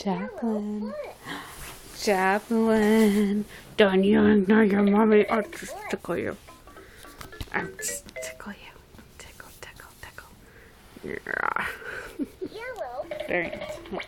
Chaplin. Chaplin. Don't you ignore your mommy. I'll just tickle you. I'll just tickle you. Tickle, tickle, tickle. Yeah. Yellow. Very nice. What?